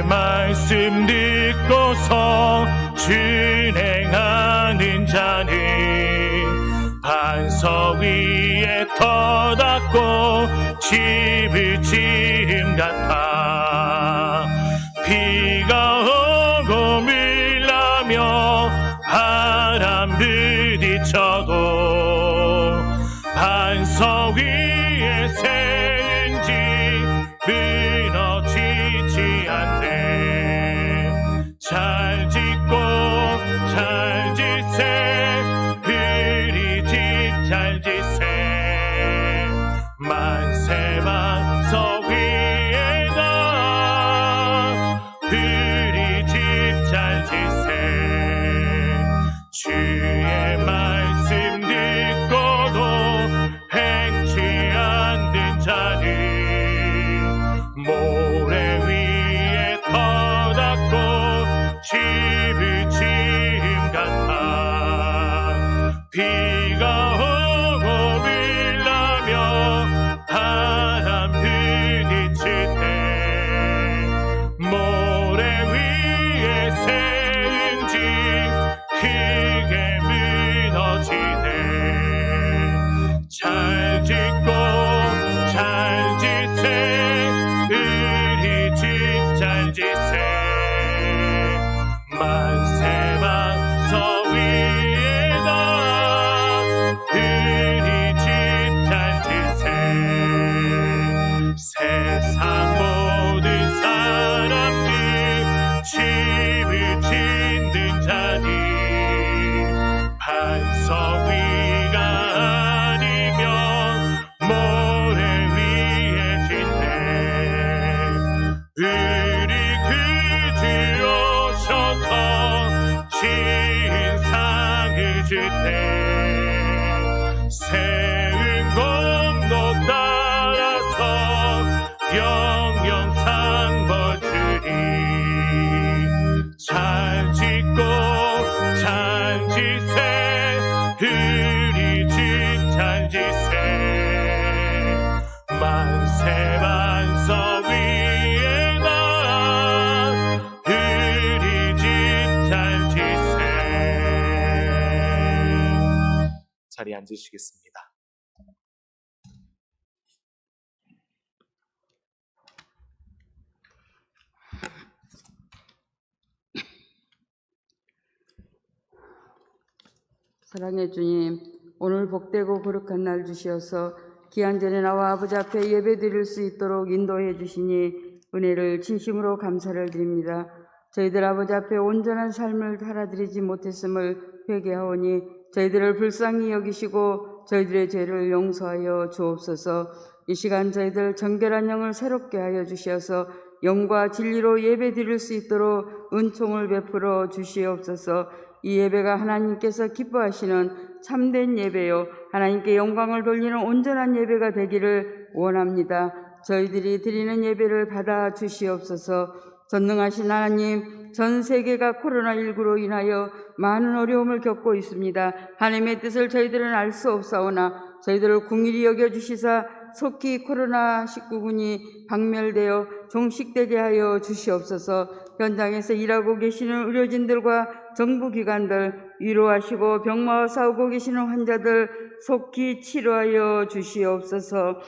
말씀 듣고서 준행하는 자는 반석 위에 터닫고 집을 지은 같아. 비가 오고 밀라며 바람 부딪혀도 반석 위에 세운 집 무너지지 않네. 잘 짓고 잘 지세, 우리 집 잘 지세. 만세 반석 위에다 우리 집 잘 지세. 주의 말씀 듣고도 행치 않는 자는 모래 위에 터닫고 집을 지은 같아. 비가 오고 밀라며 바람 부딪힐 때 모래 위에 세운 집 크게 무너지네. 잘 짓고 잘 지세, 우리 집 잘 지세. 만세 반석 위에다 우리 집 잘 지세. 세상 모든 사람들 집을 짓는 자니 반석 위가 아니면 모래 위에 짓네. 우리 그주 오셔서 지은 상을 줄 때 세운 공로 따라서 영영 상벌 주리. 잘 짓고 잘 지세, 우리 집 잘 지세. 만세 반석 위에다 우리 집 잘 지세. 자리에 앉으시겠습니다. 사랑의 주님, 오늘 복되고 거룩한 날 주시어서 기한 전에 나와 아버지 앞에 예배 드릴 수 있도록 인도해 주시니 은혜를 진심으로 감사를 드립니다. 저희들 아버지 앞에 온전한 삶을 살아드리지 못했음을 회개하오니 저희들을 불쌍히 여기시고 저희들의 죄를 용서하여 주옵소서. 이 시간 저희들 정결한 영을 새롭게 하여 주시어서 영과 진리로 예배 드릴 수 있도록 은총을 베풀어 주시옵소서. 이 예배가 하나님께서 기뻐하시는 참된 예배요, 하나님께 영광을 돌리는 온전한 예배가 되기를 원합니다. 저희들이 드리는 예배를 받아 주시옵소서. 전능하신 하나님, 전 세계가 코로나19로 인하여 많은 어려움을 겪고 있습니다. 하나님의 뜻을 저희들은 알 수 없사오나 저희들을 긍휼히 여겨주시사 속히 코로나19군이 박멸되어 종식되게 하여 주시옵소서. 현장에서 일하고 계시는 의료진들과 정부기관들 위로하시고 병마와 싸우고 계시는 환자들 속히 치료하여 주시옵소서.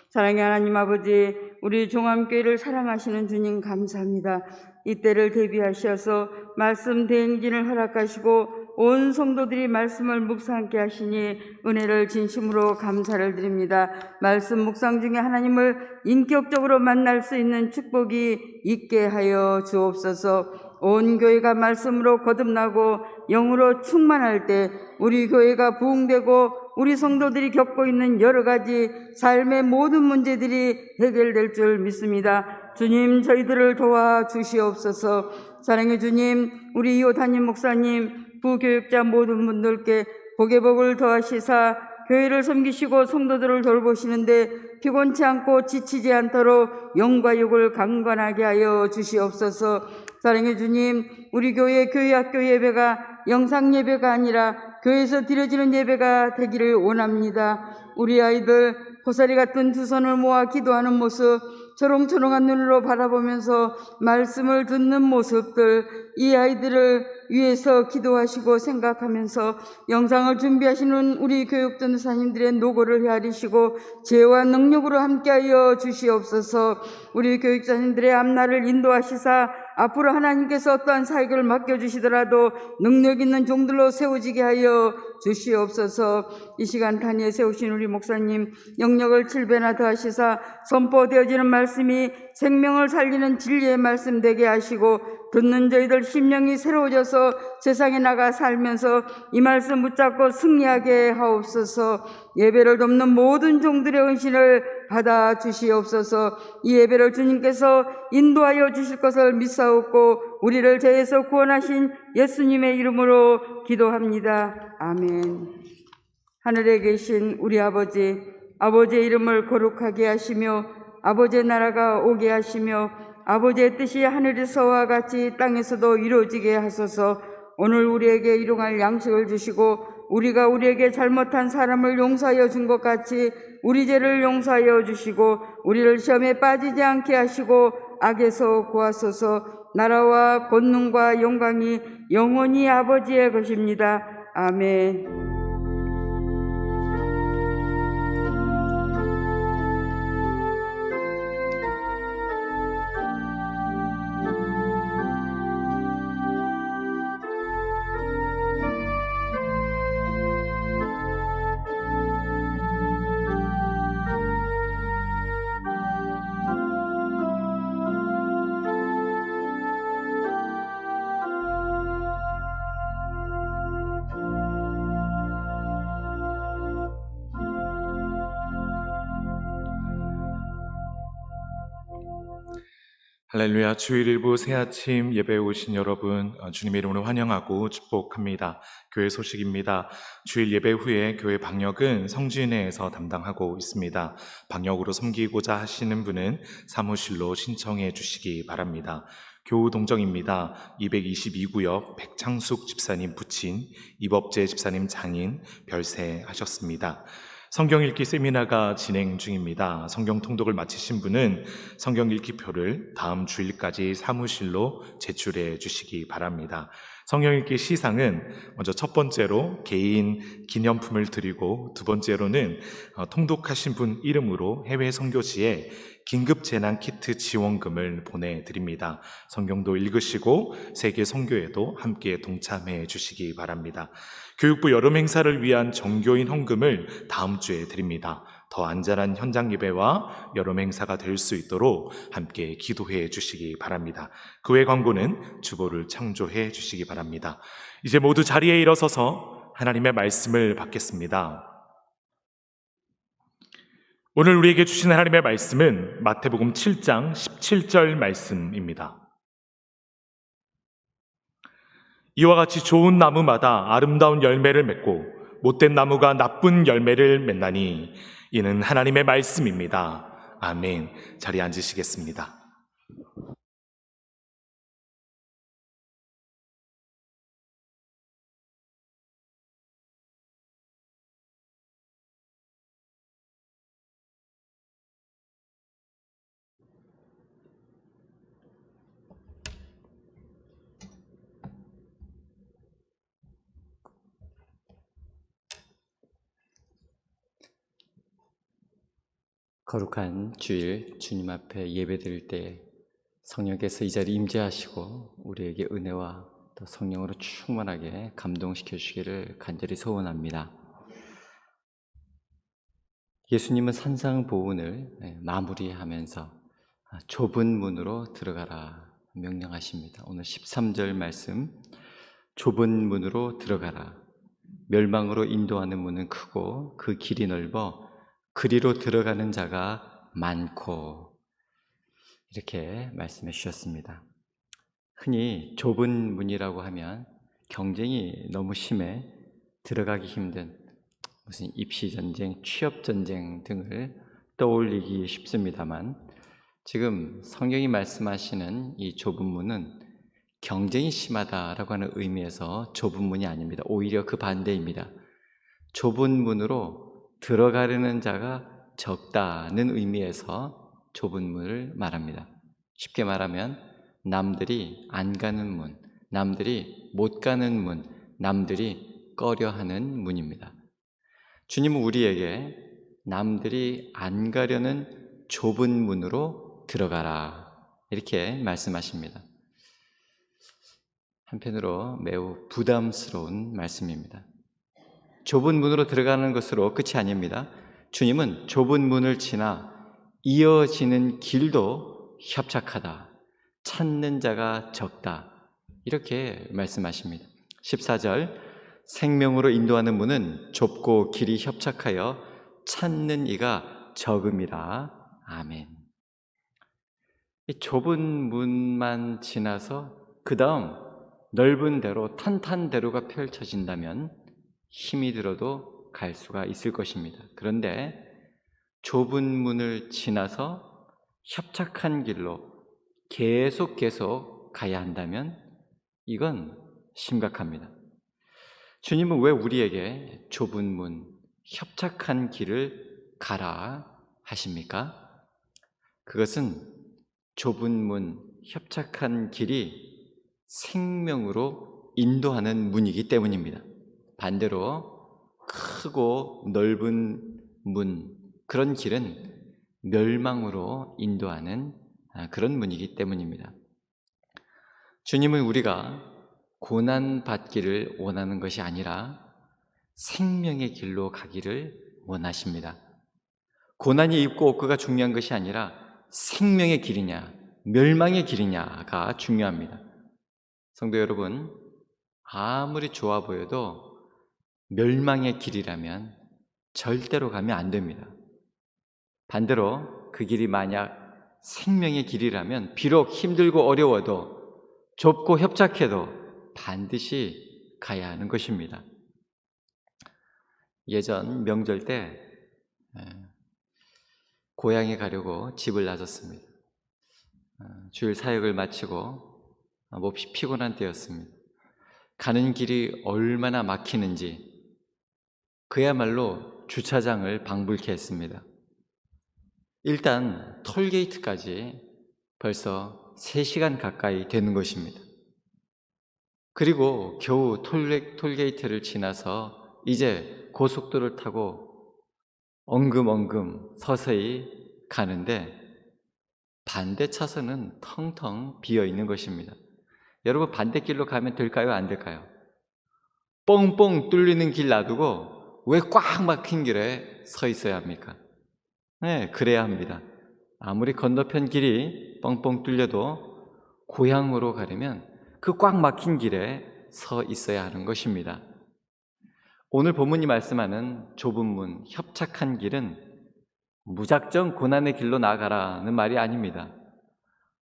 사랑의 하나님 아버지, 우리 종암교회를 사랑하시는 주님 감사합니다. 이때를 대비하셔서 말씀 대행진을 허락하시고 온 성도들이 말씀을 묵상하게 하시니 은혜를 진심으로 감사를 드립니다. 말씀 묵상 중에 하나님을 인격적으로 만날 수 있는 축복이 있게 하여 주옵소서. 온 교회가 말씀으로 거듭나고 영으로 충만할 때 우리 교회가 부흥되고 우리 성도들이 겪고 있는 여러 가지 삶의 모든 문제들이 해결될 줄 믿습니다. 주님, 저희들을 도와주시옵소서. 사랑의 주님, 우리 이호 담임 목사님, 부교육자 모든 분들께 복의 복을 더하시사 교회를 섬기시고 성도들을 돌보시는데 피곤치 않고 지치지 않도록 영과 육을 강건하게 하여 주시옵소서. 사랑의 주님, 우리 교회 교회학교 예배가 영상 예배가 아니라 교회에서 드려지는 예배가 되기를 원합니다. 우리 아이들 고사리 같은 두 손을 모아 기도하는 모습, 초롱초롱한 눈으로 바라보면서 말씀을 듣는 모습들, 이 아이들을 위해서 기도하시고 생각하면서 영상을 준비하시는 우리 교육전도사님들의 노고를 헤아리시고 지혜와 능력으로 함께하여 주시옵소서. 우리 교육자님들의 앞날을 인도하시사 앞으로 하나님께서 어떠한 사역을 맡겨주시더라도 능력 있는 종들로 세워지게 하여 주시옵소서. 이 시간 단위에 세우신 우리 목사님 영역을 7배나 더하시사 선포되어지는 말씀이 생명을 살리는 진리의 말씀 되게 하시고 듣는 저희들 심령이 새로워져서 세상에 나가 살면서 이 말씀 붙잡고 승리하게 하옵소서. 예배를 돕는 모든 종들의 헌신을 받아 주시옵소서. 이 예배를 주님께서 인도하여 주실 것을 믿사옵고 우리를 죄에서 구원하신 예수님의 이름으로 기도합니다. 아멘. 하늘에 계신 우리 아버지, 아버지의 이름을 거룩하게 하시며 아버지의 나라가 오게 하시며 아버지의 뜻이 하늘에서와 같이 땅에서도 이루어지게 하소서. 오늘 우리에게 일용할 양식을 주시고 우리가 우리에게 잘못한 사람을 용서하여 준 것 같이 우리 죄를 용서하여 주시고 우리를 시험에 빠지지 않게 하시고 악에서 구하소서. 나라와 권능과 영광이 영원히 아버지의 것입니다. 아멘. 할렐루야. 주일 일부 새아침 예배에 오신 여러분 주님의 이름으로 환영하고 축복합니다. 교회 소식입니다. 주일 예배 후에 교회 방역은 성진회에서 담당하고 있습니다. 방역으로 섬기고자 하시는 분은 사무실로 신청해 주시기 바랍니다. 교우 동정입니다. 222구역 백창숙 집사님 부친, 이법재 집사님 장인 별세하셨습니다. 성경 읽기 세미나가 진행 중입니다. 성경 통독을 마치신 분은 성경 읽기표를 다음 주일까지 사무실로 제출해 주시기 바랍니다. 성경 읽기 시상은 먼저 첫 번째로 개인 기념품을 드리고 두 번째로는 통독하신 분 이름으로 해외 선교지에 긴급 재난 키트 지원금을 보내드립니다. 성경도 읽으시고 세계 선교에도 함께 동참해 주시기 바랍니다. 교육부 여름 행사를 위한 정교인 헌금을 다음 주에 드립니다. 더 안전한 현장 예배와 여름 행사가 될 수 있도록 함께 기도해 주시기 바랍니다. 그 외 광고는 주보를 창조해 주시기 바랍니다. 이제 모두 자리에 일어서서 하나님의 말씀을 받겠습니다. 오늘 우리에게 주신 하나님의 말씀은 마태복음 7장 17절 말씀입니다. 이와 같이 좋은 나무마다 아름다운 열매를 맺고 못된 나무가 나쁜 열매를 맺나니 이는 하나님의 말씀입니다. 아멘. 자리에 앉으시겠습니다. 거룩한 주일 주님 앞에 예배드릴 때 성령께서 이 자리에 임재하시고 우리에게 은혜와 또 성령으로 충만하게 감동시켜 주시기를 간절히 소원합니다. 예수님은 산상보훈을 마무리하면서 좁은 문으로 들어가라 명령하십니다. 오늘 13절 말씀, 좁은 문으로 들어가라. 멸망으로 인도하는 문은 크고 그 길이 넓어 그리로 들어가는 자가 많고, 이렇게 말씀해 주셨습니다. 흔히 좁은 문이라고 하면 경쟁이 너무 심해 들어가기 힘든 무슨 입시전쟁, 취업전쟁 등을 떠올리기 쉽습니다만, 지금 성경이 말씀하시는 이 좁은 문은 경쟁이 심하다라고 하는 의미에서 좁은 문이 아닙니다. 오히려 그 반대입니다. 좁은 문으로 들어가려는 자가 적다는 의미에서 좁은 문을 말합니다. 쉽게 말하면 남들이 안 가는 문, 남들이 못 가는 문, 남들이 꺼려하는 문입니다. 주님은 우리에게 남들이 안 가려는 좁은 문으로 들어가라 이렇게 말씀하십니다. 한편으로 매우 부담스러운 말씀입니다. 좁은 문으로 들어가는 것으로 끝이 아닙니다. 주님은 좁은 문을 지나 이어지는 길도 협착하다, 찾는 자가 적다 이렇게 말씀하십니다. 14절 생명으로 인도하는 문은 좁고 길이 협착하여 찾는 이가 적음이라. 아멘. 이 좁은 문만 지나서 그 다음 넓은 대로 탄탄대로가 펼쳐진다면 힘이 들어도 갈 수가 있을 것입니다. 그런데 좁은 문을 지나서 협착한 길로 계속 가야 한다면 이건 심각합니다. 주님은 왜 우리에게 좁은 문, 협착한 길을 가라 하십니까? 그것은 좁은 문, 협착한 길이 생명으로 인도하는 문이기 때문입니다. 반대로 크고 넓은 문, 그런 길은 멸망으로 인도하는 그런 문이기 때문입니다. 주님은 우리가 고난받기를 원하는 것이 아니라 생명의 길로 가기를 원하십니다. 고난이 있고 없고가 중요한 것이 아니라 생명의 길이냐 멸망의 길이냐가 중요합니다. 성도 여러분, 아무리 좋아 보여도 멸망의 길이라면 절대로 가면 안 됩니다. 반대로 그 길이 만약 생명의 길이라면 비록 힘들고 어려워도 좁고 협착해도 반드시 가야 하는 것입니다. 예전 명절 때 고향에 가려고 집을 나섰습니다. 주일 사역을 마치고 몹시 피곤한 때였습니다. 가는 길이 얼마나 막히는지 그야말로 주차장을 방불케 했습니다. 일단 톨게이트까지 벌써 3시간 가까이 되는 것입니다. 그리고 겨우 톨게이트를 지나서 이제 고속도로를 타고 엉금엉금 서서히 가는데 반대 차선은 텅텅 비어 있는 것입니다. 여러분, 반대길로 가면 될까요? 안 될까요? 뻥뻥 뚫리는 길 놔두고 왜 꽉 막힌 길에 서 있어야 합니까? 네, 그래야 합니다. 아무리 건너편 길이 뻥뻥 뚫려도 고향으로 가려면 그 꽉 막힌 길에 서 있어야 하는 것입니다. 오늘 본문이 말씀하는 좁은 문, 협착한 길은 무작정 고난의 길로 나가라는 말이 아닙니다.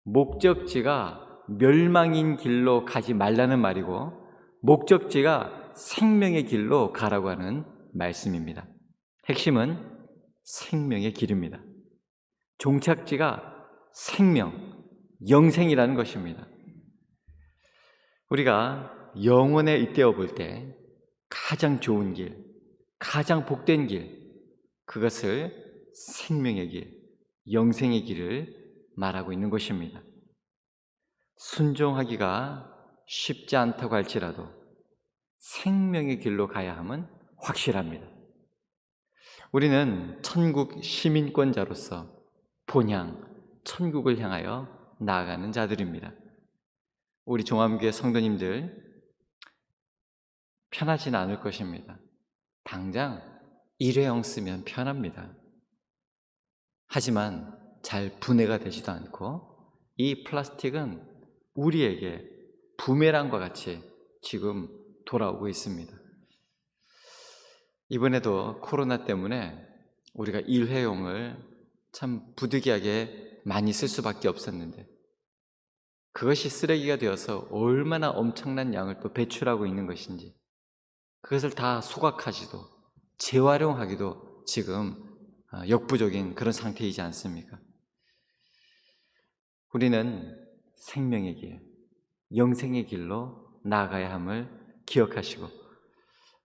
목적지가 멸망인 길로 가지 말라는 말이고 목적지가 생명의 길로 가라고 하는 말씀입니다. 핵심은 생명의 길입니다. 종착지가 생명, 영생이라는 것입니다. 우리가 영혼에 잇대어 볼 때 가장 좋은 길, 가장 복된 길, 그것을 생명의 길, 영생의 길을 말하고 있는 것입니다. 순종하기가 쉽지 않다고 할지라도 생명의 길로 가야 함은 확실합니다. 우리는 천국 시민권자로서 본향, 천국을 향하여 나아가는 자들입니다. 우리 종암교회 성도님들 편하진 않을 것입니다. 당장 일회용 쓰면 편합니다. 하지만 잘 분해가 되지도 않고 이 플라스틱은 우리에게 부메랑과 같이 지금 돌아오고 있습니다. 이번에도 코로나 때문에 우리가 일회용을 참 부득이하게 많이 쓸 수밖에 없었는데 그것이 쓰레기가 되어서 얼마나 엄청난 양을 또 배출하고 있는 것인지 그것을 다 소각하지도 재활용하기도 지금 역부족인 그런 상태이지 않습니까? 우리는 생명의 길, 영생의 길로 나아가야 함을 기억하시고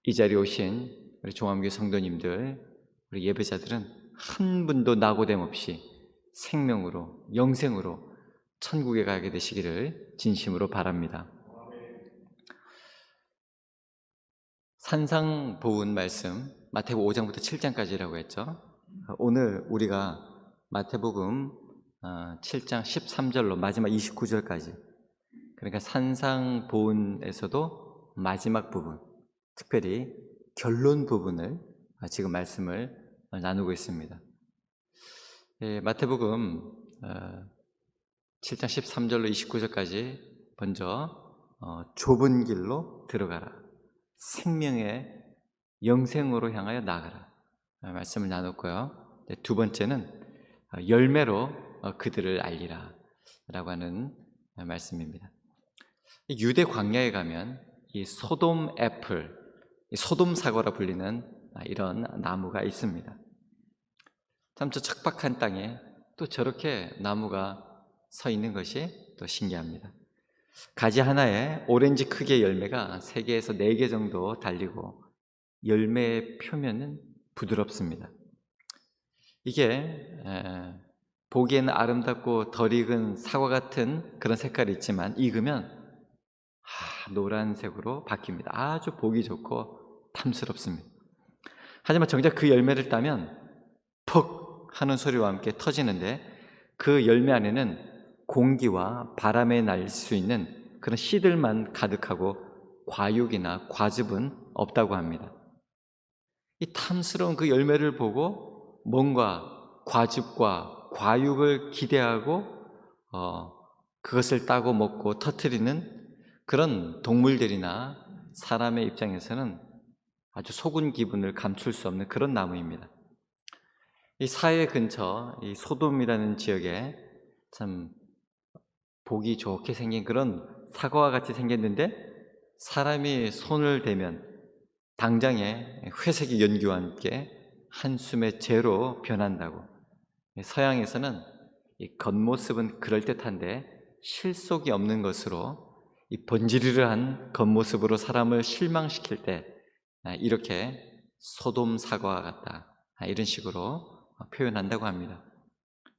이 자리에 오신 우리 종암교회 성도님들, 우리 예배자들은 한 분도 낙오됨 없이 생명으로, 영생으로 천국에 가게 되시기를 진심으로 바랍니다. 산상보훈 말씀 마태복음 5장부터 7장까지라고 했죠. 오늘 우리가 마태복음 7장 13절로 마지막 29절까지, 그러니까 산상보훈에서도 마지막 부분, 특별히 결론 부분을 지금 말씀을 나누고 있습니다. 마태복음 7장 13절로 29절까지 먼저 좁은 길로 들어가라, 생명의 영생으로 향하여 나아가라 말씀을 나눴고요. 두 번째는 열매로 그들을 알리라 라고 하는 말씀입니다. 유대 광야에 가면 이 소돔 애플, 소돔 사과라 불리는 이런 나무가 있습니다. 참 저 척박한 땅에 또 저렇게 나무가 서 있는 것이 또 신기합니다. 가지 하나에 오렌지 크기의 열매가 3개에서 4개 정도 달리고 열매의 표면은 부드럽습니다. 이게 보기에는 아름답고 덜 익은 사과 같은 그런 색깔이 있지만 익으면 노란색으로 바뀝니다. 아주 보기 좋고 탐스럽습니다. 하지만 정작 그 열매를 따면 퍽 하는 소리와 함께 터지는데 그 열매 안에는 공기와 바람에 날 수 있는 그런 씨들만 가득하고 과육이나 과즙은 없다고 합니다. 이 탐스러운 그 열매를 보고 뭔가 과즙과 과육을 기대하고 그것을 따고 먹고 터뜨리는 그런 동물들이나 사람의 입장에서는 아주 속은 기분을 감출 수 없는 그런 나무입니다. 이 사해 근처 이 소돔이라는 지역에 참 보기 좋게 생긴 그런 사과와 같이 생겼는데 사람이 손을 대면 당장에 회색의 연기와 함께 한숨의 재로 변한다고. 서양에서는 이 겉모습은 그럴듯한데 실속이 없는 것으로 이 번지르르한 겉모습으로 사람을 실망시킬 때 이렇게 소돔 사과와 같다, 이런 식으로 표현한다고 합니다.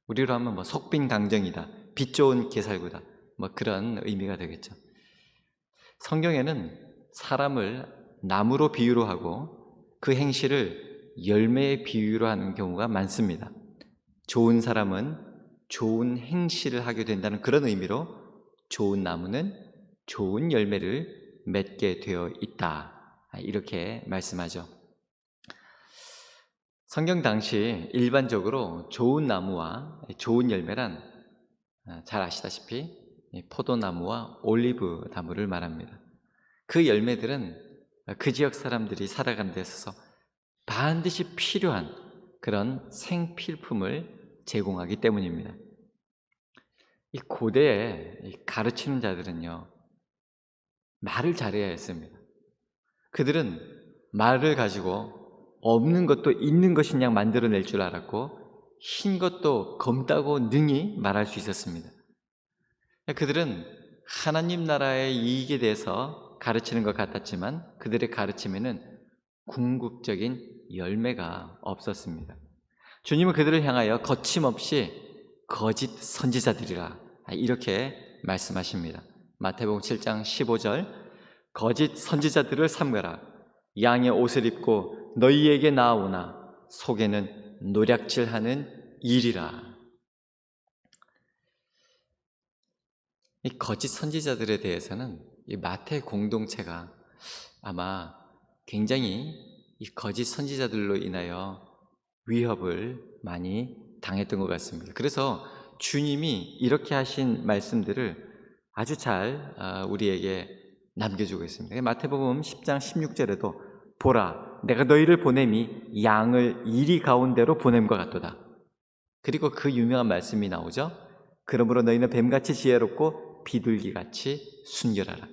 우리로 하면 속빈 강정이다, 빛 좋은 게살구다, 그런 의미가 되겠죠. 성경에는 사람을 나무로 비유로 하고 그 행실을 열매의 비유로 하는 경우가 많습니다. 좋은 사람은 좋은 행실을 하게 된다는 그런 의미로 좋은 나무는 좋은 열매를 맺게 되어 있다, 이렇게 말씀하죠. 성경 당시 일반적으로 좋은 나무와 좋은 열매란 잘 아시다시피 포도나무와 올리브 나무를 말합니다. 그 열매들은 그 지역 사람들이 살아가는 데 있어서 반드시 필요한 그런 생필품을 제공하기 때문입니다. 이 고대에 가르치는 자들은요, 말을 잘해야 했습니다. 그들은 말을 가지고 없는 것도 있는 것인 양 만들어낼 줄 알았고 흰 것도 검다고 능히 말할 수 있었습니다. 그들은 하나님 나라의 이익에 대해서 가르치는 것 같았지만 그들의 가르침에는 궁극적인 열매가 없었습니다. 주님은 그들을 향하여 거침없이 거짓 선지자들이라, 이렇게 말씀하십니다. 마태복음 7장 15절, 거짓 선지자들을 삼가라. 양의 옷을 입고 너희에게 나아오나 속에는 노략질하는 일이라. 이 거짓 선지자들에 대해서는 이 마태 공동체가 아마 굉장히 이 거짓 선지자들로 인하여 위협을 많이 당했던 것 같습니다. 그래서 주님이 이렇게 하신 말씀들을 아주 잘 우리에게 남겨주고 있습니다. 마태복음 10장 16절에도 보라, 내가 너희를 보냄이 양을 이리 가운데로 보냄과 같도다. 그리고 그 유명한 말씀이 나오죠. 그러므로 너희는 뱀같이 지혜롭고 비둘기같이 순결하라.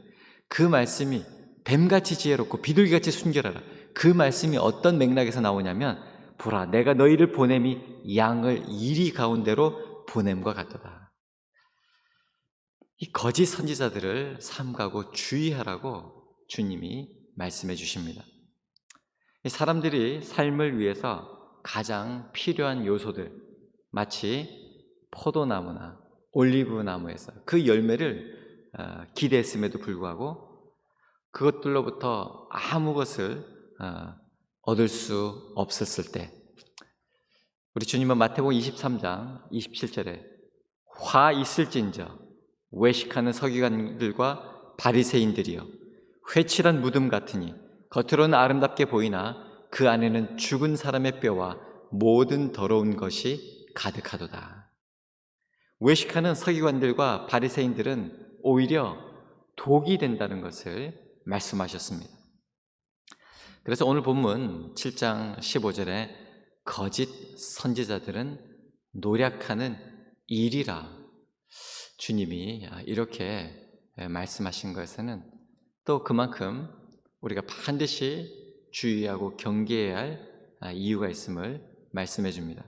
그 말씀이 뱀같이 지혜롭고 비둘기같이 순결하라, 그 말씀이 어떤 맥락에서 나오냐면 보라, 내가 너희를 보냄이 양을 이리 가운데로 보냄과 같도다. 이 거짓 선지자들을 삼가고 주의하라고 주님이 말씀해 주십니다. 이 사람들이 삶을 위해서 가장 필요한 요소들, 마치 포도나무나 올리브나무에서 그 열매를 기대했음에도 불구하고 그것들로부터 아무 것을 얻을 수 없었을 때, 우리 주님은 마태복음 23장 27절에 화 있을진저 외식하는 서기관들과 바리새인들이여 회칠한 무덤 같으니 겉으로는 아름답게 보이나 그 안에는 죽은 사람의 뼈와 모든 더러운 것이 가득하도다. 외식하는 서기관들과 바리새인들은 오히려 독이 된다는 것을 말씀하셨습니다. 그래서 오늘 본문 7장 15절에 거짓 선지자들은 노력하는 일이라 주님이 이렇게 말씀하신 것에는 또 그만큼 우리가 반드시 주의하고 경계해야 할 이유가 있음을 말씀해 줍니다.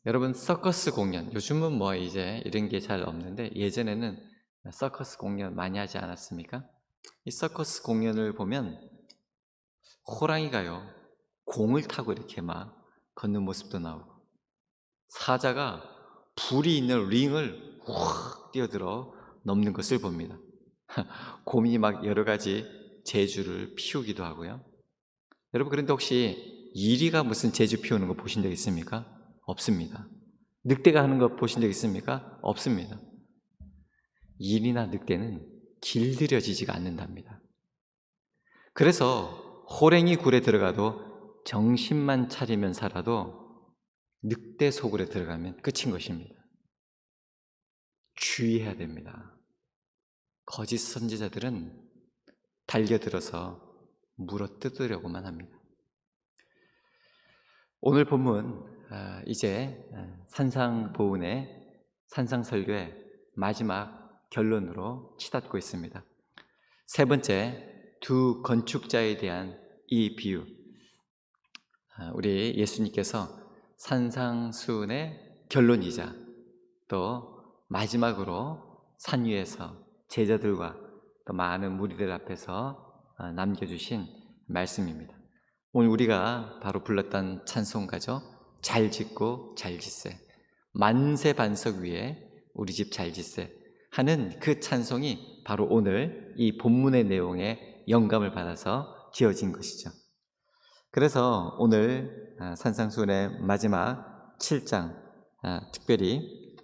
여러분, 서커스 공연, 요즘은 뭐 이제 이런 게 잘 없는데 예전에는 서커스 공연 많이 하지 않았습니까? 이 서커스 공연을 보면 호랑이가요, 공을 타고 이렇게 막 걷는 모습도 나오고, 사자가 불이 있는 링을 확 뛰어들어 넘는 것을 봅니다. 곰이 막 여러 가지 재주를 피우기도 하고요. 여러분, 그런데 혹시 이리가 무슨 재주 피우는 거 보신 적 있습니까? 없습니다. 늑대가 하는 거 보신 적 있습니까? 없습니다. 이리나 늑대는 길들여지지가 않는답니다. 그래서 호랭이 굴에 들어가도 정신만 차리면 살아도 늑대 속으로 들어가면 끝인 것입니다. 주의해야 됩니다. 거짓 선지자들은 달겨들어서 물어 뜯으려고만 합니다. 오늘 본문 이제 산상보훈의 산상설교의 마지막 결론으로 치닫고 있습니다. 세 번째, 두 건축자에 대한 이 비유. 우리 예수님께서 산상수훈의 결론이자 또 마지막으로 산 위에서 제자들과 또 많은 무리들 앞에서 남겨주신 말씀입니다. 오늘 우리가 바로 불렀던 찬송가죠. 잘 짓고 잘 짓세, 만세 반석 위에 우리 집 잘 짓세 하는 그 찬송이 바로 오늘 이 본문의 내용에 영감을 받아서 지어진 것이죠. 그래서 오늘 산상수훈의 마지막 7장, 특별히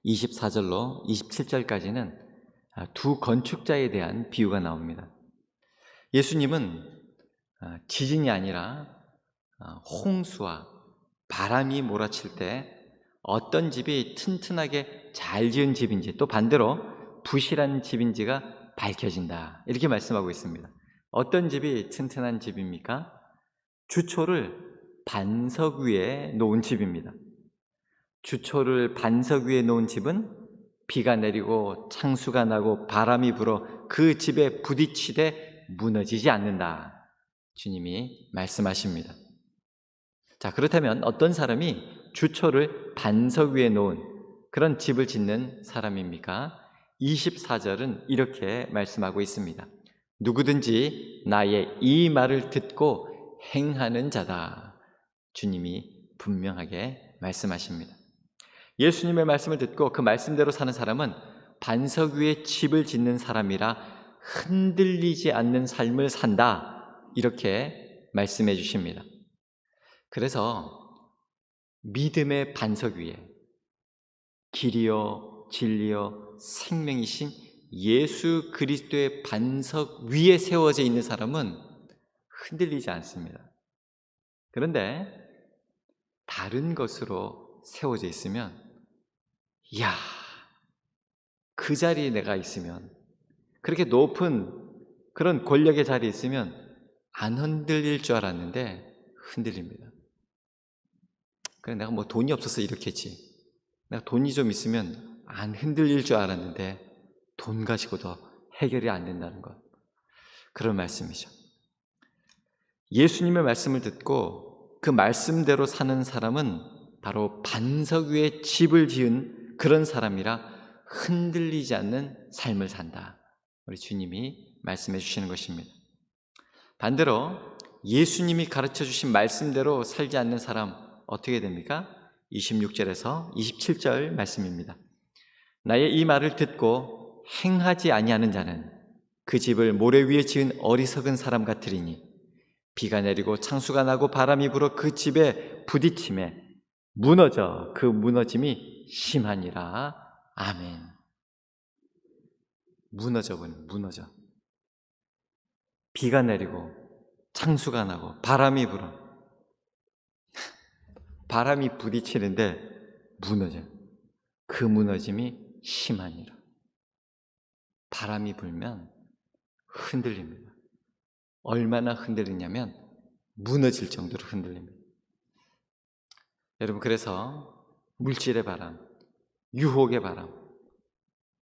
24절로 27절까지는 두 건축자에 대한 비유가 나옵니다. 예수님은 지진이 아니라 홍수와 바람이 몰아칠 때 어떤 집이 튼튼하게 잘 지은 집인지, 또 반대로 부실한 집인지가 밝혀진다, 이렇게 말씀하고 있습니다. 어떤 집이 튼튼한 집입니까? 주초를 반석 위에 놓은 집입니다. 주초를 반석 위에 놓은 집은 비가 내리고 창수가 나고 바람이 불어 그 집에 부딪히되 무너지지 않는다, 주님이 말씀하십니다. 자, 그렇다면 어떤 사람이 주초를 반석 위에 놓은 그런 집을 짓는 사람입니까? 24절은 이렇게 말씀하고 있습니다. 누구든지 나의 이 말을 듣고 행하는 자다, 주님이 분명하게 말씀하십니다. 예수님의 말씀을 듣고 그 말씀대로 사는 사람은 반석 위에 집을 짓는 사람이라 흔들리지 않는 삶을 산다, 이렇게 말씀해 주십니다. 그래서 믿음의 반석 위에 길이요 진리요 생명이신 예수 그리스도의 반석 위에 세워져 있는 사람은 흔들리지 않습니다. 그런데 다른 것으로 세워져 있으면, 이야, 그 자리에 내가 있으면, 그렇게 높은 그런 권력의 자리에 있으면 안 흔들릴 줄 알았는데 흔들립니다. 그래, 내가 뭐 돈이 없어서 이렇게 했지, 내가 돈이 좀 있으면 안 흔들릴 줄 알았는데 돈 가지고도 해결이 안 된다는 것, 그런 말씀이죠. 예수님의 말씀을 듣고 그 말씀대로 사는 사람은 바로 반석 위에 집을 지은 그런 사람이라 흔들리지 않는 삶을 산다, 우리 주님이 말씀해 주시는 것입니다. 반대로 예수님이 가르쳐 주신 말씀대로 살지 않는 사람 어떻게 됩니까? 26절에서 27절 말씀입니다. 나의 이 말을 듣고 행하지 아니하는 자는 그 집을 모래 위에 지은 어리석은 사람 같으리니 비가 내리고 창수가 나고 바람이 불어 그 집에 부딪힘에 무너져 그 무너짐이 심하니라. 아멘. 무너져. 비가 내리고 창수가 나고 바람이 불어. 바람이 부딪히는데 무너져. 그 무너짐이 심하니라. 바람이 불면 흔들립니다. 얼마나 흔들리냐면 무너질 정도로 흔들립니다. 여러분, 그래서 물질의 바람, 유혹의 바람,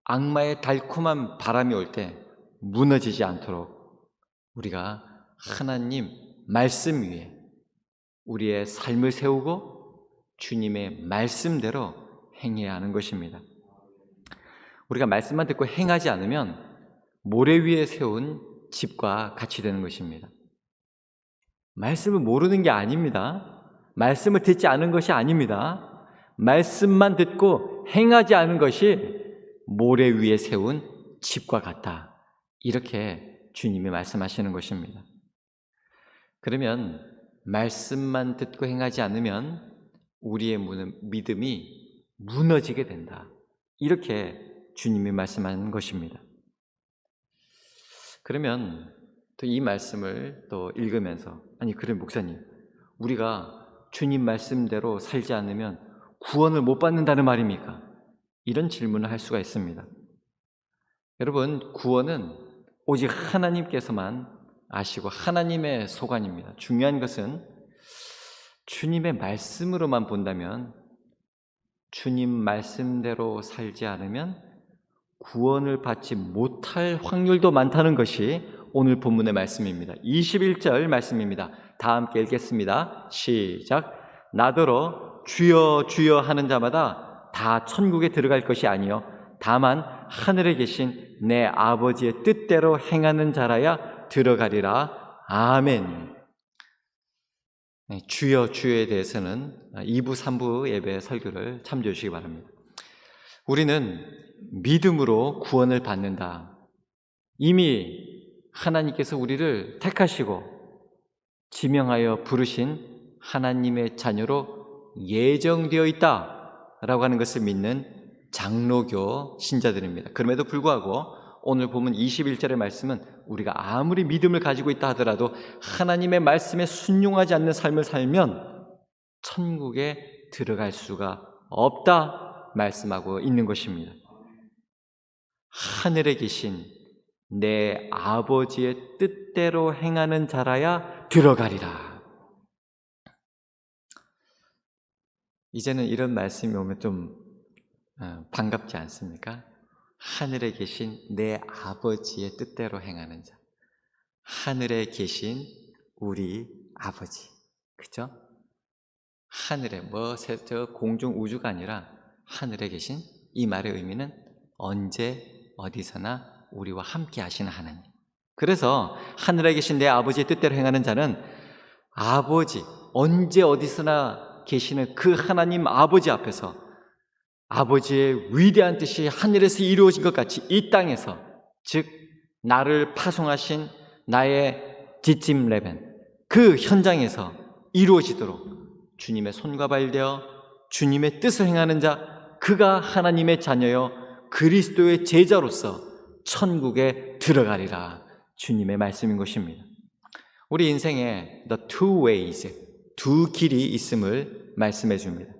악마의 달콤한 바람이 올 때 무너지지 않도록 우리가 하나님 말씀 위에 우리의 삶을 세우고 주님의 말씀대로 행해야 하는 것입니다. 우리가 말씀만 듣고 행하지 않으면 모래 위에 세운 집과 같이 되는 것입니다. 말씀을 모르는 게 아닙니다. 말씀을 듣지 않은 것이 아닙니다. 말씀만 듣고 행하지 않은 것이 모래 위에 세운 집과 같다. 이렇게 주님이 말씀하시는 것입니다. 그러면 말씀만 듣고 행하지 않으면 우리의 믿음이 무너지게 된다. 이렇게 주님이 말씀하는 것입니다. 그러면 또 이 말씀을 또 읽으면서 그래 목사님, 우리가 주님 말씀대로 살지 않으면 구원을 못 받는다는 말입니까? 이런 질문을 할 수가 있습니다. 여러분, 구원은 오직 하나님께서만 아시고 하나님의 소관입니다. 중요한 것은 주님의 말씀으로만 본다면, 주님 말씀대로 살지 않으면 구원을 받지 못할 확률도 많다는 것이 오늘 본문의 말씀입니다. 21절 말씀입니다. 다 함께 읽겠습니다. 시작. 나더러 주여 주여 하는 자마다 다 천국에 들어갈 것이 아니요 다만 하늘에 계신 내 아버지의 뜻대로 행하는 자라야 들어가리라. 아멘. 주여 주여에 대해서는 2부 3부 예배 설교를 참조해 주시기 바랍니다. 우리는 믿음으로 구원을 받는다. 이미 하나님께서 우리를 택하시고 지명하여 부르신 하나님의 자녀로 예정되어 있다라고 하는 것을 믿는 장로교 신자들입니다. 그럼에도 불구하고 오늘 보면 21절의 말씀은 우리가 아무리 믿음을 가지고 있다 하더라도 하나님의 말씀에 순종하지 않는 삶을 살면 천국에 들어갈 수가 없다 말씀하고 있는 것입니다. 하늘에 계신 내 아버지의 뜻대로 행하는 자라야 들어가리라. 이제는 이런 말씀이 오면 좀 반갑지 않습니까? 하늘에 계신 내 아버지의 뜻대로 행하는 자. 하늘에 계신 우리 아버지. 그죠? 하늘에 저 공중 우주가 아니라 하늘에 계신, 이 말의 의미는 언제 어디서나 우리와 함께 하시는 하나님. 그래서 하늘에 계신 내 아버지의 뜻대로 행하는 자는 아버지, 언제 어디서나 계시는 그 하나님 아버지 앞에서 아버지의 위대한 뜻이 하늘에서 이루어진 것 같이 이 땅에서, 즉 나를 파송하신 나의 지침 레벤, 그 현장에서 이루어지도록 주님의 손과 발되어 주님의 뜻을 행하는 자, 그가 하나님의 자녀여 그리스도의 제자로서 천국에 들어가리라. 주님의 말씀인 것입니다. 우리 인생에 the two ways, 두 길이 있음을 말씀해 줍니다.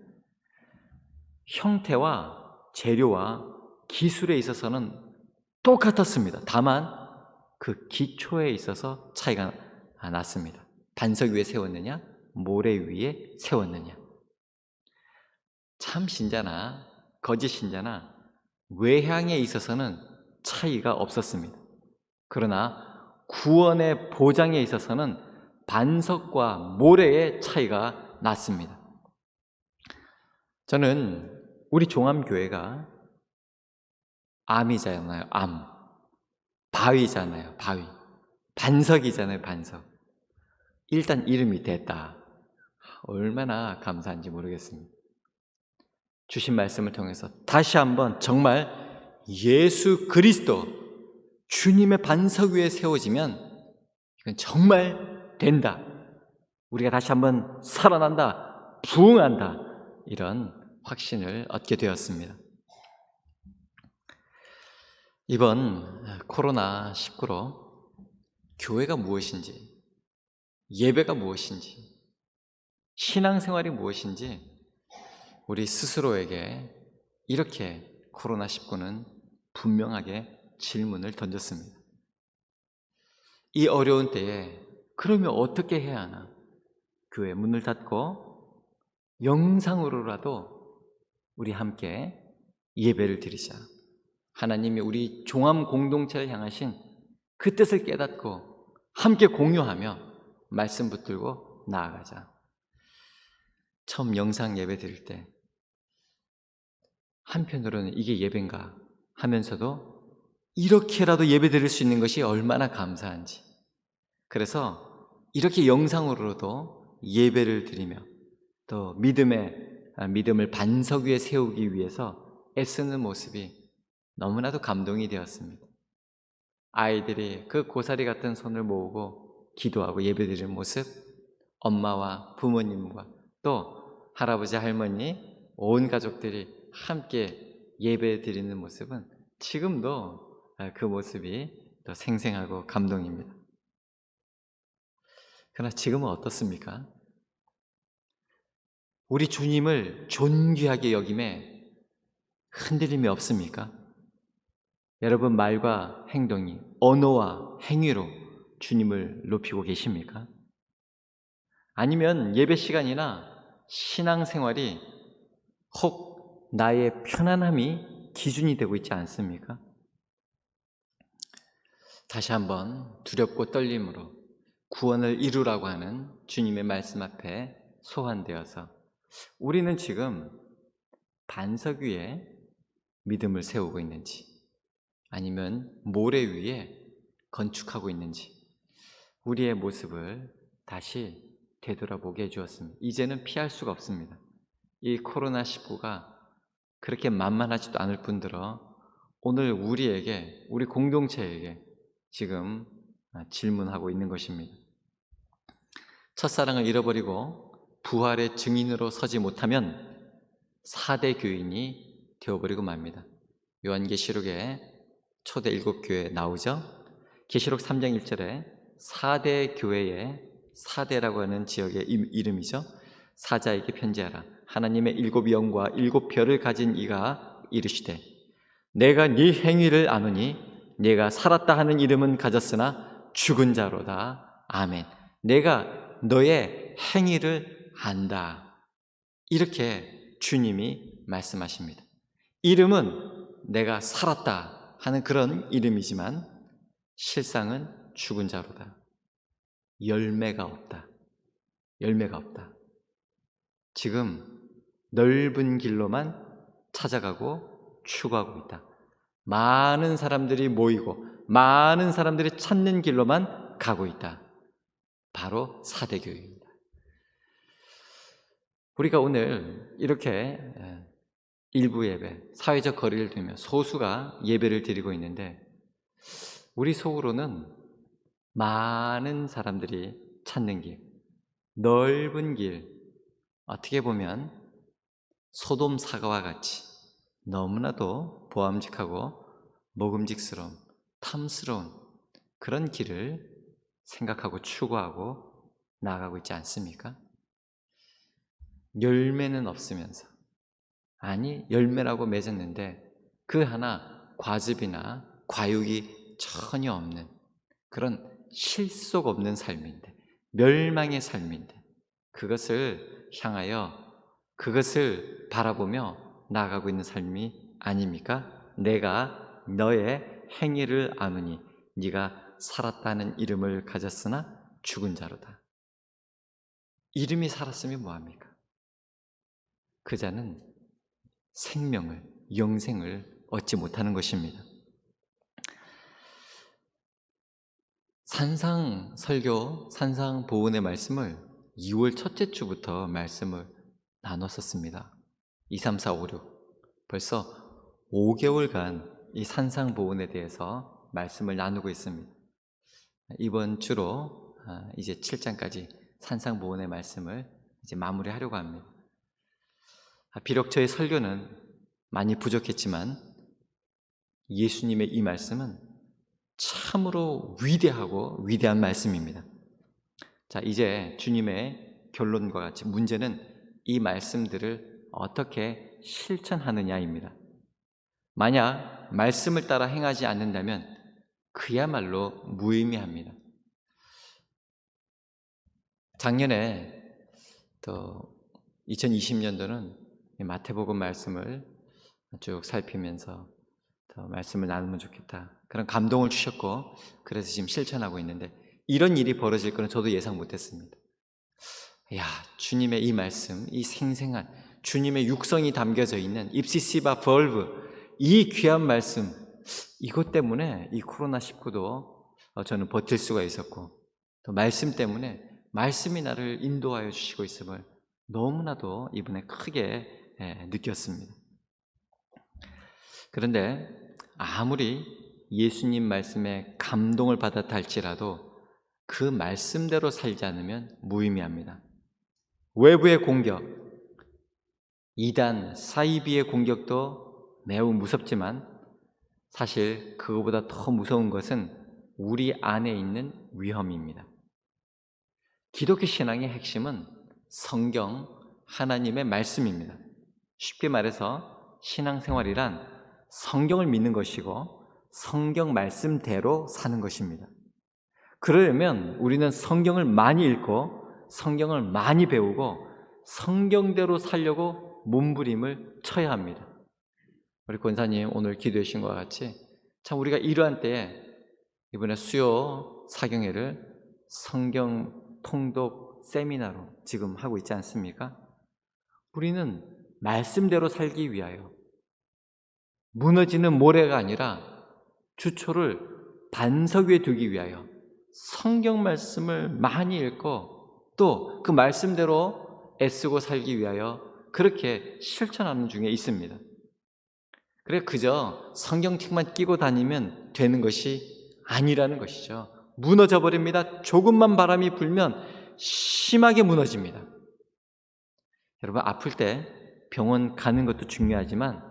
형태와 재료와 기술에 있어서는 똑같았습니다. 다만 그 기초에 있어서 차이가 났습니다. 반석 위에 세웠느냐, 모래 위에 세웠느냐. 참 신자나 거짓 신자나 외향에 있어서는 차이가 없었습니다. 그러나 구원의 보장에 있어서는 반석과 모래의 차이가 났습니다. 저는 우리 종암교회가 암이잖아요. 암. 바위잖아요. 바위. 반석이잖아요. 반석. 일단 이름이 됐다. 얼마나 감사한지 모르겠습니다. 주신 말씀을 통해서 다시 한번 정말 예수 그리스도 주님의 반석 위에 세워지면 이건 정말 된다. 우리가 다시 한번 살아난다, 부흥한다, 이런 확신을 얻게 되었습니다. 이번 코로나19로 교회가 무엇인지, 예배가 무엇인지, 신앙생활이 무엇인지 우리 스스로에게 이렇게 코로나19는 분명하게 질문을 던졌습니다. 이 어려운 때에 그러면 어떻게 해야 하나? 교회 문을 닫고 영상으로라도 우리 함께 예배를 드리자. 하나님이 우리 종암 공동체를 향하신 그 뜻을 깨닫고 함께 공유하며 말씀 붙들고 나아가자. 처음 영상 예배 드릴 때 한편으로는 이게 예배인가 하면서도 이렇게라도 예배 드릴 수 있는 것이 얼마나 감사한지. 그래서 이렇게 영상으로도 예배를 드리며 또 믿음을 반석 위에 세우기 위해서 애쓰는 모습이 너무나도 감동이 되었습니다. 아이들이 그 고사리 같은 손을 모으고 기도하고 예배드리는 모습, 엄마와 부모님과 또 할아버지, 할머니, 온 가족들이 함께 예배드리는 모습은 지금도 그 모습이 더 생생하고 감동입니다. 그러나 지금은 어떻습니까? 우리 주님을 존귀하게 여김에 흔들림이 없습니까? 여러분 말과 행동이, 언어와 행위로 주님을 높이고 계십니까? 아니면 예배 시간이나 신앙생활이 혹 나의 편안함이 기준이 되고 있지 않습니까? 다시 한번 두렵고 떨림으로 구원을 이루라고 하는 주님의 말씀 앞에 소환되어서 우리는 지금 반석 위에 믿음을 세우고 있는지 아니면 모래 위에 건축하고 있는지 우리의 모습을 다시 되돌아보게 해주었습니다. 이제는 피할 수가 없습니다. 이 코로나19가 그렇게 만만하지도 않을 뿐더러 오늘 우리에게, 우리 공동체에게 지금 질문하고 있는 것입니다. 첫사랑을 잃어버리고 부활의 증인으로 서지 못하면 4대 교인이 되어버리고 맙니다. 요한계시록에 초대 7교회 나오죠. 계시록 3장 1절에 4대 교회의 4대라고 하는 지역의 이름이죠. 사자에게 편지하라. 하나님의 7 영과 7 별을 가진 이가 이르시되 내가 네 행위를 아노니 네가 살았다 하는 이름은 가졌으나 죽은 자로다. 아멘. 내가 너의 행위를 안다. 이렇게 주님이 말씀하십니다. 이름은 내가 살았다 하는 그런 이름이지만 실상은 죽은 자로다. 열매가 없다. 열매가 없다. 지금 넓은 길로만 찾아가고 추구하고 있다. 많은 사람들이 모이고 많은 사람들이 찾는 길로만 가고 있다. 바로 4대 교회입니다. 우리가 오늘 이렇게 일부 예배, 사회적 거리를 두며 소수가 예배를 드리고 있는데 우리 속으로는 많은 사람들이 찾는 길, 넓은 길, 어떻게 보면 소돔 사과와 같이 너무나도 보암직하고 먹음직스러운, 탐스러운 그런 길을 생각하고 추구하고 나아가고 있지 않습니까? 열매는 없으면서, 아니 열매라고 맺었는데 그 하나 과즙이나 과육이 전혀 없는 그런 실속 없는 삶인데, 멸망의 삶인데 그것을 향하여 그것을 바라보며 나아가고 있는 삶이 아닙니까? 내가 너의 행위를 아노니 네가 살았다는 이름을 가졌으나 죽은 자로다. 이름이 살았으면 뭐합니까? 그 자는 생명을, 영생을 얻지 못하는 것입니다. 산상 설교, 산상 보훈의 말씀을 2월 첫째 주부터 말씀을 나눴었습니다. 2, 3, 4, 5, 6 벌써 5개월간 이 산상보훈에 대해서 말씀을 나누고 있습니다. 이번 주로 이제 7장까지 산상보훈의 말씀을 이제 마무리하려고 합니다. 비록 저의 설교는 많이 부족했지만 예수님의 이 말씀은 참으로 위대하고 위대한 말씀입니다. 자, 이제 주님의 결론과 같이 문제는 이 말씀들을 어떻게 실천하느냐입니다. 만약 말씀을 따라 행하지 않는다면 그야말로 무의미합니다. 작년에 또 2020년도는 마태복음 말씀을 쭉 살피면서 더 말씀을 나누면 좋겠다, 그런 감동을 주셨고, 그래서 지금 실천하고 있는데 이런 일이 벌어질 거는 저도 예상 못했습니다. 야, 주님의 이 말씀, 이 생생한 주님의 육성이 담겨져 있는 입시시바 벌브, 이 귀한 말씀, 이것 때문에 이 코로나19도 저는 버틸 수가 있었고, 또 말씀 때문에 말씀이 나를 인도하여 주시고 있음을 너무나도 이번에 크게 느꼈습니다. 그런데 아무리 예수님 말씀에 감동을 받았다 할지라도 그 말씀대로 살지 않으면 무의미합니다. 외부의 공격, 이단, 사이비의 공격도 매우 무섭지만 사실 그거보다 더 무서운 것은 우리 안에 있는 위험입니다. 기독교 신앙의 핵심은 성경, 하나님의 말씀입니다. 쉽게 말해서 신앙생활이란 성경을 믿는 것이고 성경 말씀대로 사는 것입니다. 그러려면 우리는 성경을 많이 읽고 성경을 많이 배우고 성경대로 살려고 몸부림을 쳐야 합니다. 우리 권사님 오늘 기도해 주신 것과 같이 참 우리가 이러한 때에 이번에 수요 사경회를 성경 통독 세미나로 지금 하고 있지 않습니까? 우리는 말씀대로 살기 위하여 무너지는 모래가 아니라 주초를 반석 위에 두기 위하여 성경 말씀을 많이 읽고 또 그 말씀대로 애쓰고 살기 위하여 그렇게 실천하는 중에 있습니다. 그래 그저 성경책만 끼고 다니면 되는 것이 아니라는 것이죠. 무너져 버립니다. 조금만 바람이 불면 심하게 무너집니다. 여러분, 아플 때 병원 가는 것도 중요하지만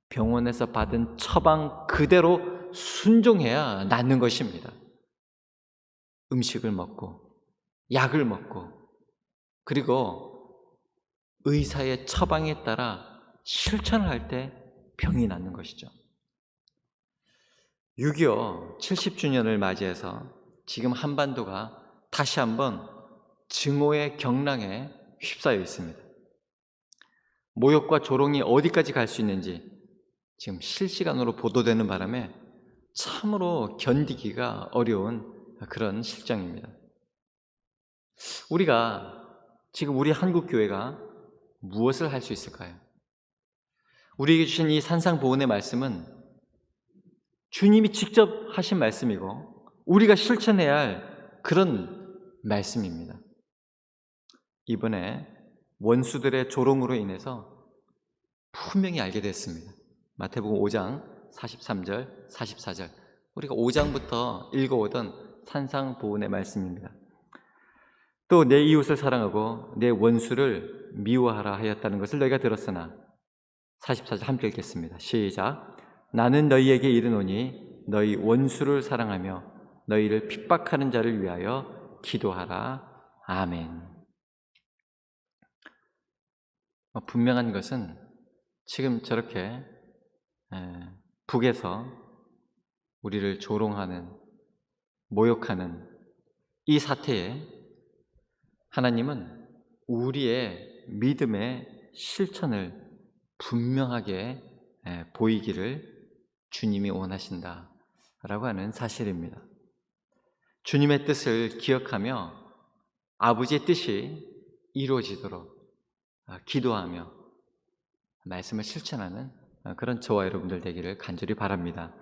병원에서 받은 처방 그대로 순종해야 낫는 것입니다. 음식을 먹고 약을 먹고 그리고 의사의 처방에 따라 실천을 할 때 병이 낫는 것이죠. 6.25 70주년을 맞이해서 지금 한반도가 다시 한번 증오의 경랑에 휩싸여 있습니다. 모욕과 조롱이 어디까지 갈 수 있는지 지금 실시간으로 보도되는 바람에 참으로 견디기가 어려운 그런 실정입니다. 우리가 지금 우리 한국교회가 무엇을 할 수 있을까요? 우리에게 주신 이 산상보훈의 말씀은 주님이 직접 하신 말씀이고 우리가 실천해야 할 그런 말씀입니다. 이번에 원수들의 조롱으로 인해서 분명히 알게 됐습니다. 마태복음 5장 43절, 44절, 우리가 5장부터 읽어오던 산상보훈의 말씀입니다. 또 내 이웃을 사랑하고 내 원수를 미워하라 하였다는 것을 너희가 들었으나 44절 함께 읽겠습니다. 시작. 나는 너희에게 이르노니 너희 원수를 사랑하며 너희를 핍박하는 자를 위하여 기도하라. 아멘. 분명한 것은 지금 저렇게 북에서 우리를 조롱하는, 모욕하는 이 사태에 하나님은 우리의 믿음의 실천을 분명하게 보이기를 주님이 원하신다라고 하는 사실입니다. 주님의 뜻을 기억하며 아버지의 뜻이 이루어지도록 기도하며 말씀을 실천하는 그런 저와 여러분들 되기를 간절히 바랍니다.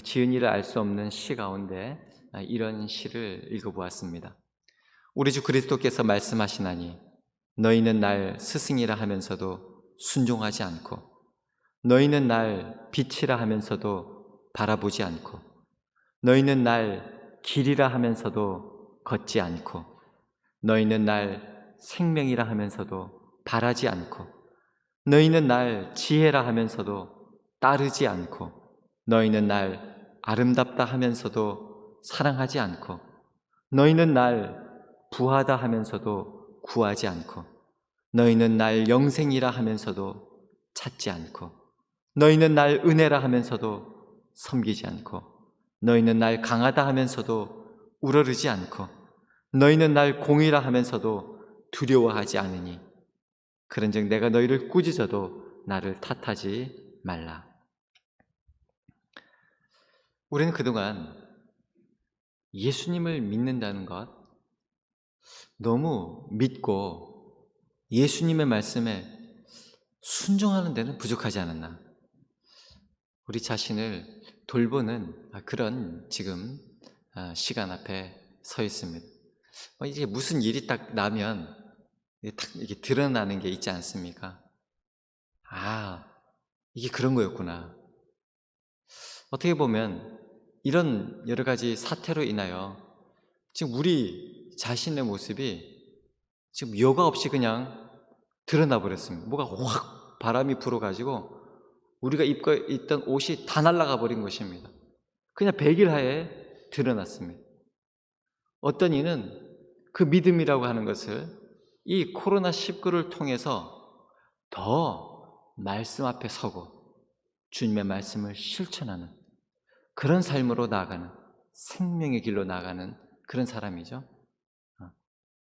지은이를 알 수 없는 시 가운데 이런 시를 읽어보았습니다. 우리 주 그리스도께서 말씀하시나니 너희는 날 스승이라 하면서도 순종하지 않고, 너희는 날 빛이라 하면서도 바라보지 않고, 너희는 날 길이라 하면서도 걷지 않고, 너희는 날 생명이라 하면서도 바라지 않고, 너희는 날 지혜라 하면서도 따르지 않고, 너희는 날 아름답다 하면서도 사랑하지 않고, 너희는 날 부하다 하면서도 구하지 않고, 너희는 날 영생이라 하면서도 찾지 않고, 너희는 날 은혜라 하면서도 섬기지 않고, 너희는 날 강하다 하면서도 우러르지 않고, 너희는 날 공의라 하면서도 두려워하지 않으니, 그런즉 내가 너희를 꾸짖어도 나를 탓하지 말라. 우리는 그동안 예수님을 믿는다는 것, 너무 믿고 예수님의 말씀에 순종하는 데는 부족하지 않았나? 우리 자신을 돌보는 그런 지금 시간 앞에 서 있습니다. 이제 무슨 일이 딱 나면 이게 드러나는 게 있지 않습니까? 이게 그런 거였구나. 어떻게 보면 이런 여러 가지 사태로 인하여 지금 우리 자신의 모습이 지금 여과 없이 그냥 드러나 버렸습니다. 뭐가 확 바람이 불어가지고 우리가 입고 있던 옷이 다 날아가 버린 것입니다. 그냥 백일하에 드러났습니다. 어떤 이는 그 믿음이라고 하는 것을 이 코로나19를 통해서 더 말씀 앞에 서고 주님의 말씀을 실천하는 그런 삶으로 나아가는, 생명의 길로 나아가는 그런 사람이죠.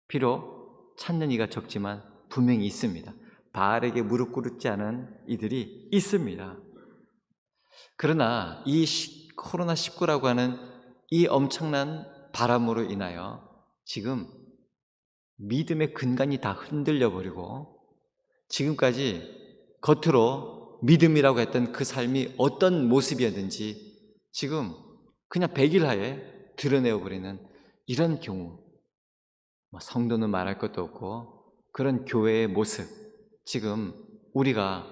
비록 찾는 이가 적지만 분명히 있습니다. 바알에게 무릎 꿇지 않은 이들이 있습니다. 그러나 이 코로나19라고 하는 이 엄청난 바람으로 인하여 지금 믿음의 근간이 다 흔들려 버리고, 지금까지 겉으로 믿음이라고 했던 그 삶이 어떤 모습이었는지 지금 그냥 백일하에 드러내어 버리는 이런 경우, 성도는 말할 것도 없고 그런 교회의 모습, 지금 우리가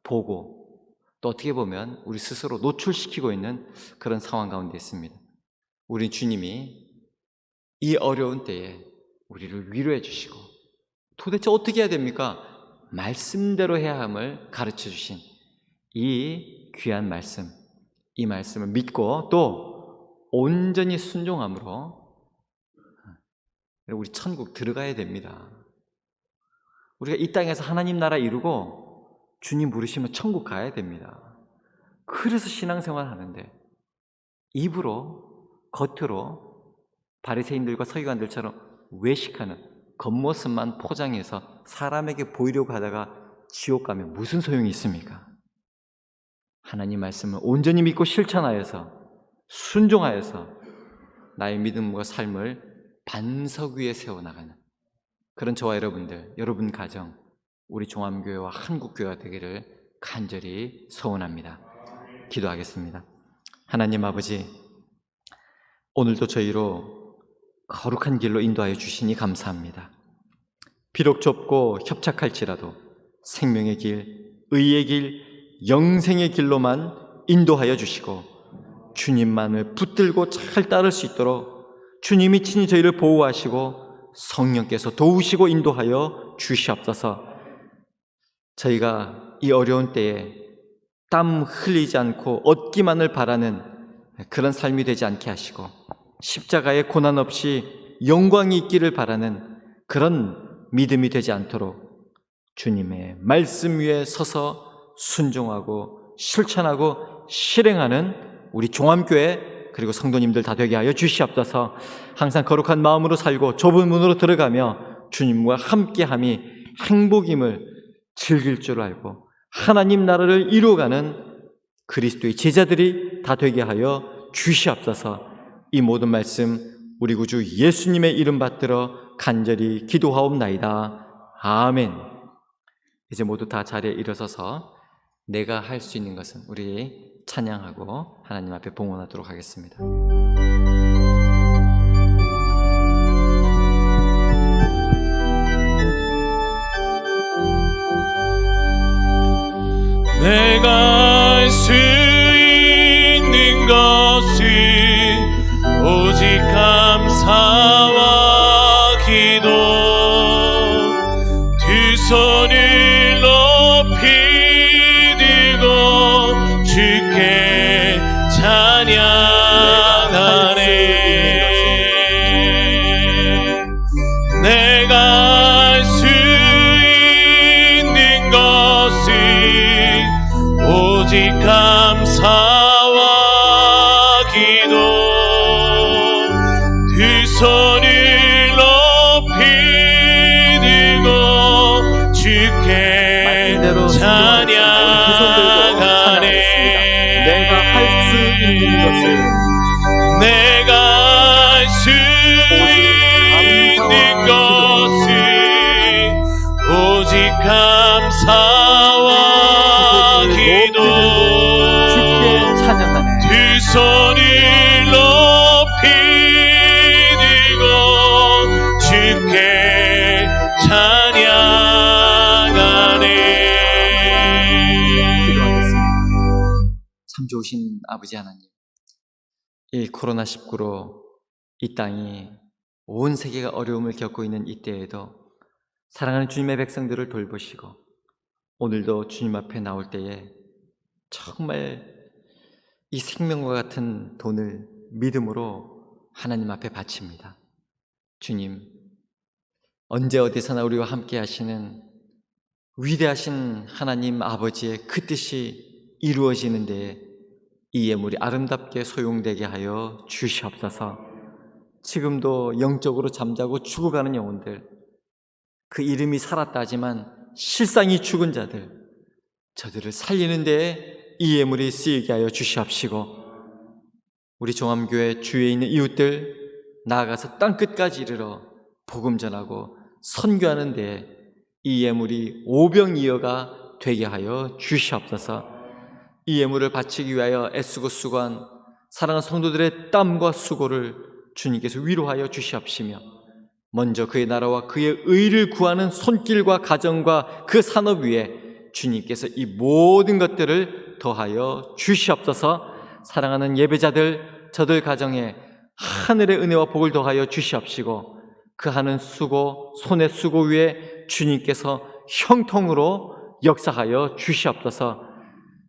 보고 또 어떻게 보면 우리 스스로 노출시키고 있는 그런 상황 가운데 있습니다. 우리 주님이 이 어려운 때에 우리를 위로해 주시고, 도대체 어떻게 해야 됩니까? 말씀대로 해야 함을 가르쳐 주신 이 귀한 말씀, 이 말씀을 믿고 또 온전히 순종함으로 우리 천국 들어가야 됩니다. 우리가 이 땅에서 하나님 나라 이루고 주님 부르시면 천국 가야 됩니다. 그래서 신앙생활 하는데 입으로, 겉으로 바리새인들과 서기관들처럼 외식하는 겉모습만 포장해서 사람에게 보이려고 하다가 지옥 가면 무슨 소용이 있습니까? 하나님 말씀을 온전히 믿고 실천하여서 순종하여서 나의 믿음과 삶을 반석 위에 세워나가는 그런 저와 여러분들, 여러분 가정, 우리 종암교회와 한국교회가 되기를 간절히 소원합니다. 기도하겠습니다. 하나님 아버지, 오늘도 저희로 거룩한 길로 인도하여 주시니 감사합니다. 비록 좁고 협착할지라도 생명의 길, 의의 길, 영생의 길로만 인도하여 주시고 주님만을 붙들고 잘 따를 수 있도록 주님이 친히 저희를 보호하시고 성령께서 도우시고 인도하여 주시옵소서. 저희가 이 어려운 때에 땀 흘리지 않고 얻기만을 바라는 그런 삶이 되지 않게 하시고 십자가의 고난 없이 영광이 있기를 바라는 그런 믿음이 되지 않도록 주님의 말씀 위에 서서 순종하고 실천하고 실행하는 우리 종암교회 그리고 성도님들 다 되게 하여 주시옵소서. 항상 거룩한 마음으로 살고 좁은 문으로 들어가며 주님과 함께함이 행복임을 즐길 줄 알고 하나님 나라를 이루어가는 그리스도의 제자들이 다 되게 하여 주시옵소서. 이 모든 말씀 우리 구주 예수님의 이름 받들어 간절히 기도하옵나이다. 아멘. 이제 모두 다 자리에 일어서서 내가 할 수 있는 것은 우리 찬양하고 하나님 앞에 봉헌하도록 하겠습니다. 내가 할 수 있는 것은 오직 감사와 기도, 두 손을 높이 들고 주께 찬양하네. 내가 할 수 있는 것은 오직 감사와 기도, 두 손을 높이 들고 주께 찬양하네. 내가 할 수 있는 것을, 내가 할 수 있는 것은 오직 감사와 기도, 주께 찬양하네. 두 손을 높이 들고 주께 찬양하네. 기도하겠습니다. 참 좋으신 아버지 하나님, 이 코로나19로 이 땅이 온 세계가 어려움을 겪고 있는 이때에도 사랑하는 주님의 백성들을 돌보시고, 오늘도 주님 앞에 나올 때에 정말 이 생명과 같은 돈을 믿음으로 하나님 앞에 바칩니다. 주님, 언제 어디서나 우리와 함께 하시는 위대하신 하나님 아버지의 그 뜻이 이루어지는 데에 이 예물이 아름답게 소용되게 하여 주시옵소서. 지금도 영적으로 잠자고 죽어가는 영혼들, 그 이름이 살았다 하지만 실상이 죽은 자들, 저들을 살리는 데에 이 예물이 쓰이게 하여 주시옵시고, 우리 종암교회 주위에 있는 이웃들 나아가서 땅끝까지 이르러 복음 전하고 선교하는 데에 이 예물이 오병이어가 되게 하여 주시옵소서. 이 예물을 바치기 위하여 애쓰고 수고한 사랑하는 성도들의 땀과 수고를 주님께서 위로하여 주시옵시며, 먼저 그의 나라와 그의 의를 구하는 손길과 가정과 그 산업 위에 주님께서 이 모든 것들을 더하여 주시옵소서. 사랑하는 예배자들, 저들 가정에 하늘의 은혜와 복을 더하여 주시옵시고, 그 하는 수고, 손의 수고 위에 주님께서 형통으로 역사하여 주시옵소서.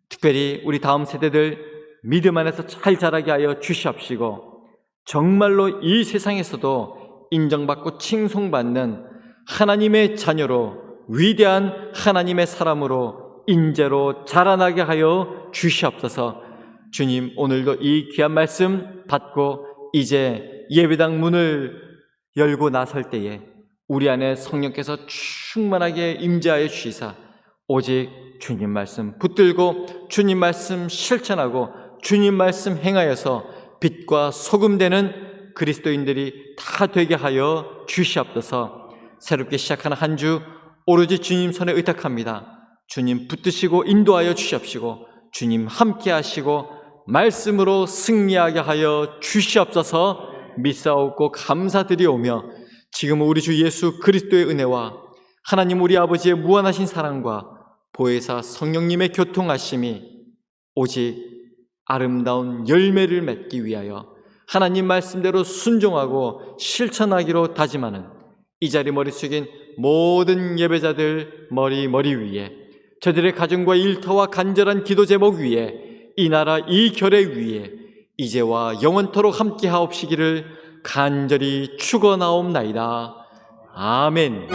특별히 우리 다음 세대들 믿음 안에서 잘 자라게 하여 주시옵시고, 정말로 이 세상에서도 인정받고 칭송받는 하나님의 자녀로, 위대한 하나님의 사람으로 인재로 자라나게 하여 주시옵소서. 주님, 오늘도 이 귀한 말씀 받고 이제 예배당 문을 열고 나설 때에 우리 안에 성령께서 충만하게 임재하여 주시사, 오직 주님 말씀 붙들고 주님 말씀 실천하고 주님 말씀 행하여서 빛과 소금 되는 그리스도인들이 다 되게 하여 주시옵소서. 새롭게 시작하는 한 주 오로지 주님 손에 의탁합니다. 주님 붙드시고 인도하여 주시옵시고, 주님 함께 하시고 말씀으로 승리하게 하여 주시옵소서. 믿사옵고 감사드리오며, 지금 우리 주 예수 그리스도의 은혜와 하나님 우리 아버지의 무한하신 사랑과 보혜사 성령님의 교통하심이 오직 아름다운 열매를 맺기 위하여 하나님 말씀대로 순종하고 실천하기로 다짐하는 이 자리 머리 숙인 모든 예배자들 머리 위에, 저들의 가정과 일터와 간절한 기도 제목 위에, 이 나라 이 결례 위에 이제와 영원토록 함께 하옵시기를 간절히 축원하옵나이다. 아멘.